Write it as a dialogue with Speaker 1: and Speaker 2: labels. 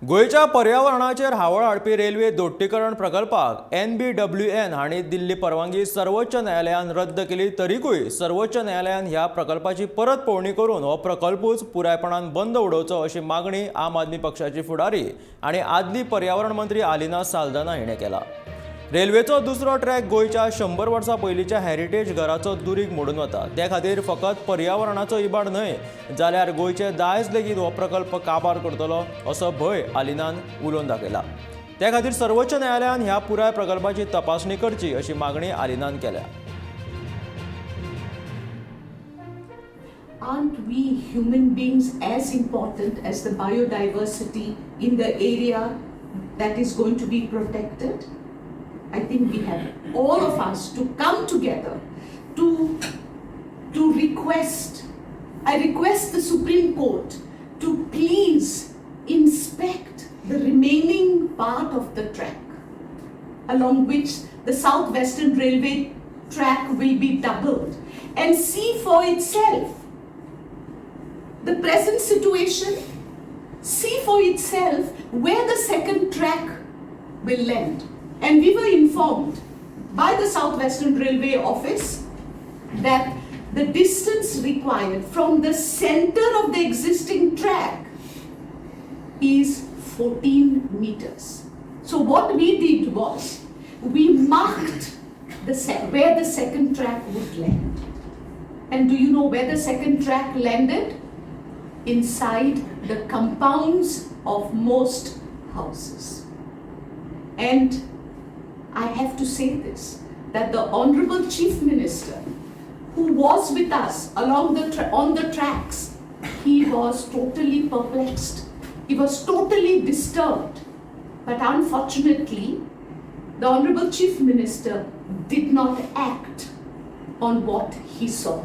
Speaker 1: गोयच्या पर्यावरणाचेर हावळ हाडपी रेल्वे दोट्टीकरण प्रकल्पाक NBWN हांणी दिल्ली परवानगी सर्वोच्च न्यायालयान रद्द केली तरीकूय सर्वोच्च न्यायालयान ह्या प्रकल्पाची परत पळोवणी करून हो प्रकल्पूच पुरायपणान बंद उडोवचो अशी मागणी आम आदमी पक्षाची फुडारी आनी आदली पर्यावरण मंत्री आलिना साल्दाना हिणें केला। रेल्वेचो दुसरो ट्रॅक गोयच्या 100 वर्सां पयलींच्या हेरिटेज घराचो दुरीग मोडून वता। त्या खातीर फकत पर्यावरणाचो इबाड न्हय जाल्यार गोयचे दायज लेगीत हो प्रकल्प काबार करतलो असो भंय आलिनान उलोवन दाखयला। त्या खातीर सर्वोच्च न्यायालयान ह्या पुराय प्रकल्पाची तपासणी करची अशी मागणी आलिनान केल्या।
Speaker 2: Aren't we human beings as important as the biodiversity in the area that is going to be protected? I think we have all of us to come together to request. I request the Supreme Court to please inspect the remaining part of the track, along which the South Western Railway track will be doubled, and see for itself the present situation, see for itself where the second track will land. And we were informed by the South Western Railway office that the distance required from the center of the existing track is 14 meters. So what we did was we marked where the second track would land. And do you know where the second track landed? Inside the compounds of most houses. And I have to say this, that the Honorable Chief Minister, who was with us along on the tracks, he was totally perplexed. He was totally disturbed. But unfortunately, the Honorable Chief Minister did not act on what he saw.